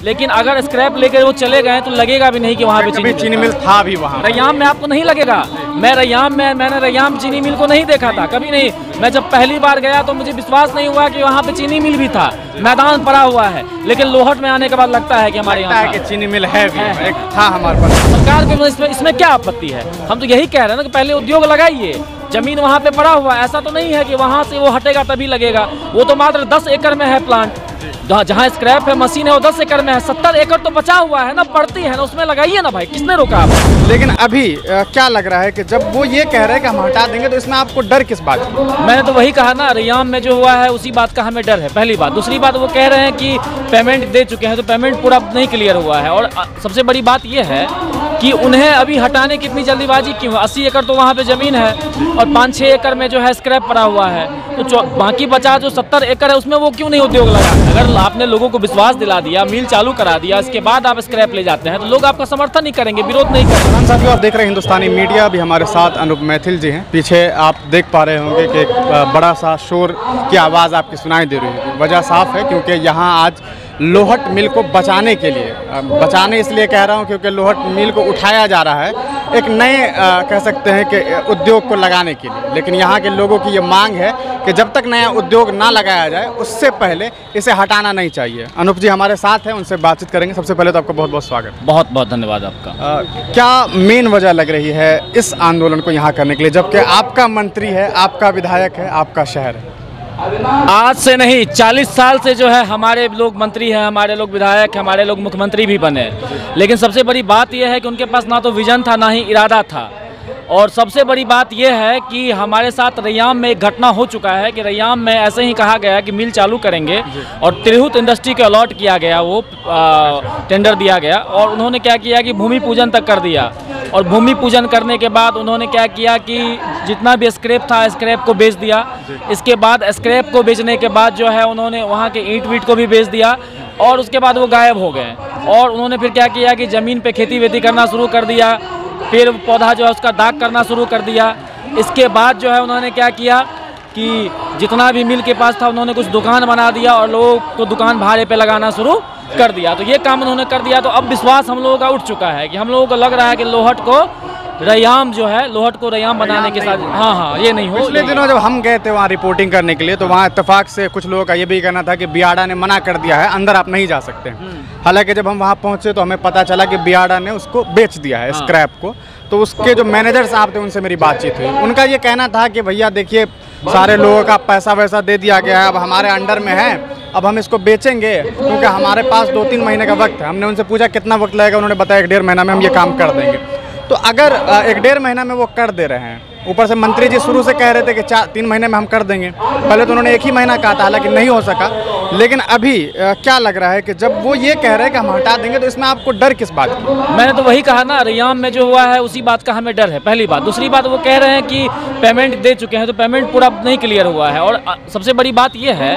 लेकिन अगर स्क्रैप लेकर वो चले गए तो लगेगा भी नहीं कि वहाँ पे चीनी मिल था भी वहाँ। रैयाम में आपको नहीं लगेगा। मैंने रैयाम चीनी मिल को नहीं देखा था, कभी नहीं। मैं जब पहली बार गया तो मुझे विश्वास नहीं हुआ कि वहाँ पे चीनी मिल भी था, मैदान पड़ा हुआ है। लेकिन लोहट में आने के बाद लगता है कि हमारे यहाँ चीनी मिल है भी, एक था हमारे पास। सरकार के इसमें क्या आपत्ति है? हम तो यही कह रहे हैं ना कि पहले उद्योग लगाइए। जमीन वहाँ पे पड़ा हुआ है, ऐसा तो नहीं है कि वहाँ से वो हटेगा तभी लगेगा। वो तो मात्र 10 एकड़ में है प्लांट, जहाँ स्क्रैप है मशीन है वो 10 एकड़ में है। 70 एकड़ तो बचा हुआ है ना, पड़ती है ना, उसमें लगाइए ना भाई, किसने रोका आप? लेकिन अभी क्या लग रहा है कि जब वो ये कह रहे हैं कि हम हटा देंगे तो इसमें आपको डर किस बात की? मैंने तो वही कहा ना, रैयाम में जो हुआ है उसी बात का हमें डर है, पहली बात। दूसरी बात, वो कह रहे हैं कि पेमेंट दे चुके हैं, तो पेमेंट पूरा नहीं क्लियर हुआ है। और सबसे बड़ी बात ये है कि उन्हें अभी हटाने की इतनी जल्दीबाजी क्यों? 80 एकड़ तो वहाँ पे ज़मीन है और 5-6 एकड़ में जो है स्क्रैप पड़ा हुआ है, तो बाकी बचा जो 70 एकड़ है उसमें वो क्यों नहीं उद्योग लगा? अगर आपने लोगों को विश्वास दिला दिया, मिल चालू करा दिया, इसके बाद आप स्क्रैप ले जाते हैं तो लोग आपका समर्थन नहीं करेंगे, विरोध नहीं करेंगे। साथियों, आप देख रहे हैं हिंदुस्तानी मीडिया। अभी हमारे साथ अनूप मैथिल जी हैं। पीछे आप देख पा रहे होंगे कि एक बड़ा सा शोर की आवाज़ आपकी सुनाई दे रही है। वजह साफ है क्योंकि यहाँ आज लोहट मिल को बचाने के लिए, बचाने इसलिए कह रहा हूँ क्योंकि लोहट मिल को उठाया जा रहा है एक नए कह सकते हैं कि उद्योग को लगाने के लिए। लेकिन यहाँ के लोगों की ये मांग है कि जब तक नया उद्योग ना लगाया जाए उससे पहले इसे हटाना नहीं चाहिए। अनूप जी हमारे साथ हैं, उनसे बातचीत करेंगे। सबसे पहले तो आपका बहुत बहुत स्वागत। बहुत बहुत धन्यवाद आपका। क्या मेन वजह लग रही है इस आंदोलन को यहाँ करने के लिए, जबकि आपका मंत्री है, आपका विधायक है, आपका शहर है? आज से नहीं, 40 साल से जो है हमारे लोग मंत्री हैं, हमारे लोग विधायक, हमारे लोग मुख्यमंत्री भी बने। लेकिन सबसे बड़ी बात यह है कि उनके पास ना तो विजन था ना ही इरादा था। और सबसे बड़ी बात यह है कि हमारे साथ रैयाम में एक घटना हो चुका है कि रैयाम में ऐसे ही कहा गया कि मिल चालू करेंगे और तिरहुत इंडस्ट्री को अलॉट किया गया, वो टेंडर दिया गया और उन्होंने क्या किया कि भूमि पूजन तक कर दिया। और भूमि पूजन करने के बाद उन्होंने क्या किया कि जितना भी स्क्रैप था स्क्रैप को बेच दिया। इसके बाद स्क्रैप को बेचने के बाद जो है उन्होंने वहाँ के ईंट वीट को भी बेच दिया और उसके बाद वो गायब हो गए। और उन्होंने फिर क्या किया कि ज़मीन पे खेती वेती करना शुरू कर दिया, फिर पौधा जो है उसका दाग करना शुरू कर दिया। इसके बाद जो है उन्होंने क्या किया कि जितना भी मिल के पास था उन्होंने कुछ दुकान बना दिया और लोगों को दुकान भाड़े पे लगाना शुरू कर दिया। तो ये काम उन्होंने कर दिया। तो अब विश्वास हम लोगों का उठ चुका है कि हम लोगों को लग रहा है कि लोहट को रैयाम जो है, लोहट को रैयाम बनाने के साथ हाँ ये नहीं हो। पिछले दिनों जब हम गए थे वहाँ रिपोर्टिंग करने के लिए तो वहाँ इत्तेफाक से कुछ लोगों का ये भी कहना था कि बियाडा ने मना कर दिया है, अंदर आप नहीं जा सकते। हालांकि जब हम वहाँ पहुँचे तो हमें पता चला कि बियाडा ने उसको बेच दिया है स्क्रैप को। तो उसके जो मैनेजर साहब थे उनसे मेरी बातचीत हुई, उनका ये कहना था कि भैया देखिए सारे लोगों का पैसा वैसा दे दिया गया है, अब हमारे अंडर में है, अब हम इसको बेचेंगे क्योंकि हमारे पास 2-3 महीने का वक्त है। हमने उनसे पूछा कितना वक्त लगेगा, उन्होंने बताया 1-1.5 महीना में हम ये काम कर देंगे। तो अगर 1-1.5 महीना में वो कर दे रहे हैं, ऊपर से मंत्री जी शुरू से कह रहे थे कि 3 महीने में हम कर देंगे। पहले तो उन्होंने 1 ही महीना कहा था, हालांकि नहीं हो सका। लेकिन अभी क्या लग रहा है कि जब वो ये कह रहे हैं कि हम हटा देंगे तो इसमें आपको डर किस बात की? मैंने तो वही कहा ना, रैयाम में जो हुआ है उसी बात का हमें डर है, पहली बात। दूसरी बात, वो कह रहे हैं कि पेमेंट दे चुके हैं, तो पेमेंट पूरा नहीं क्लियर हुआ है। और सबसे बड़ी बात ये है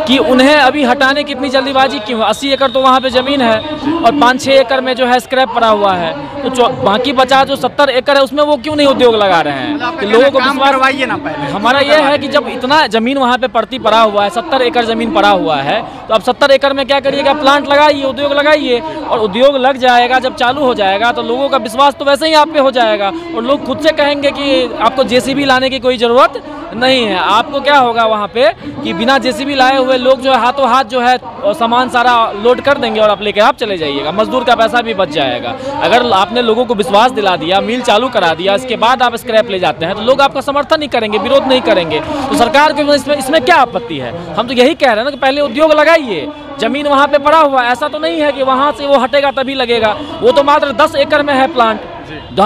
कि उन्हें अभी हटाने की इतनी जल्दीबाजी क्यों? 80 एकड़ तो वहाँ पे ज़मीन है और 5-6 एकड़ में जो है स्क्रैप पड़ा हुआ है, तो बाकी बचा जो 70 एकड़ है उसमें वो क्यों नहीं उद्योग लगा रहे हैं? कि लोगों को विश्वास करवाइए ना पहले। हमारा ये है कि जब इतना ज़मीन वहाँ पे पड़ती पड़ा हुआ है, 70 एकड़ ज़मीन पड़ा हुआ है, तो अब 70 एकड़ में क्या करिएगा? प्लांट लगाइए, उद्योग लगाइए। और उद्योग लग जाएगा, जब चालू हो जाएगा तो लोगों का विश्वास तो वैसे ही आप पे हो जाएगा और लोग खुद से कहेंगे कि आपको जेसीबी लाने की कोई ज़रूरत नहीं है। आपको क्या होगा वहाँ पे कि बिना जेसीबी लाए हुए लोग जो है हाथों हाथ जो है सामान सारा लोड कर देंगे और आप लेके आप चले जाइएगा, मजदूर का पैसा भी बच जाएगा। अगर आपने लोगों को विश्वास दिला दिया, मिल चालू करा दिया, इसके बाद आप स्क्रैप ले जाते हैं तो लोग आपका समर्थन नहीं करेंगे, विरोध नहीं करेंगे। तो सरकार के इसमें क्या आपत्ति है? हम तो यही कह रहे हैं ना कि पहले उद्योग लगाइए। जमीन वहाँ पे पड़ा हुआ है, ऐसा तो नहीं है कि वहाँ से वो हटेगा तभी लगेगा। वो तो मात्र 10 एकड़ में है प्लांट,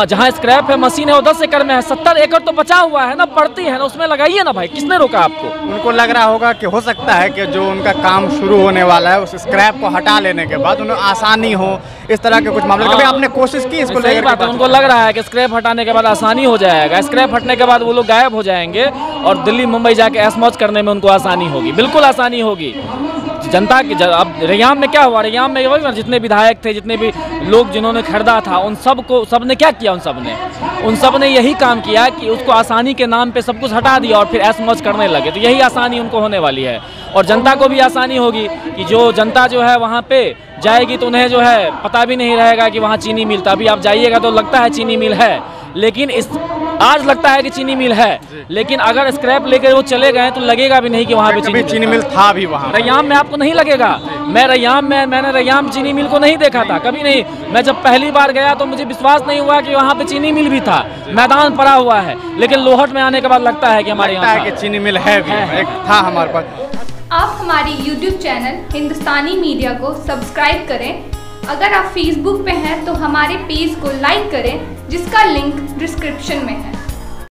जहाँ स्क्रैप है मशीन है वो 10 एकड़ में है। 70 एकड़ तो बचा हुआ है ना, पड़ती है ना, उसमें लगाइए ना भाई, किसने रोका आपको? उनको लग रहा होगा कि हो सकता है कि जो उनका काम शुरू होने वाला है उस स्क्रैप को हटा लेने के बाद उन्हें आसानी हो, इस तरह के कुछ मामले। कभी आपने कोशिश की इसको लेकर? बात है, उनको लग रहा है कि स्क्रैप हटाने के बाद आसानी हो जाएगा, स्क्रैप हटने के बाद वो लोग गायब हो जाएंगे और दिल्ली मुंबई जाके ऐश मौज करने में उनको आसानी होगी। बिल्कुल आसानी होगी। जनता की अब रैयाम में क्या हुआ, रैयाम में वही जितने विधायक थे, जितने भी लोग जिन्होंने खरीदा था, उन सब ने क्या किया, उन सब ने यही काम किया कि उसको आसानी के नाम पे सब कुछ हटा दिया और फिर ऐश मौज करने लगे। तो यही आसानी उनको होने वाली है और जनता को भी आसानी होगी कि जो जनता जो है वहाँ पे जाएगी तो उन्हें जो है पता भी नहीं रहेगा कि वहाँ चीनी मिल था। अभी आप जाइएगा तो लगता है चीनी मिल है, लेकिन आज लगता है कि चीनी मिल है, लेकिन अगर स्क्रैप लेकर वो चले गए तो लगेगा भी नहीं कि वहाँ पे चीनी मिल था भी वहाँ। रैयाम में आपको नहीं लगेगा। मैंने रैयाम चीनी मिल को नहीं देखा था, कभी नहीं। मैं जब पहली बार गया तो मुझे विश्वास नहीं हुआ कि वहाँ पे चीनी मिल भी था, मैदान पड़ा हुआ है, लेकिन लोहट में आने के बाद लगता है कि हमारे यहाँ चीनी मिल है, एक था हमारे पास। आप हमारी YouTube चैनल हिंदुस्तानी मीडिया को सब्सक्राइब करें। अगर आप Facebook पे हैं तो हमारे पेज को लाइक करें, जिसका लिंक डिस्क्रिप्शन में है।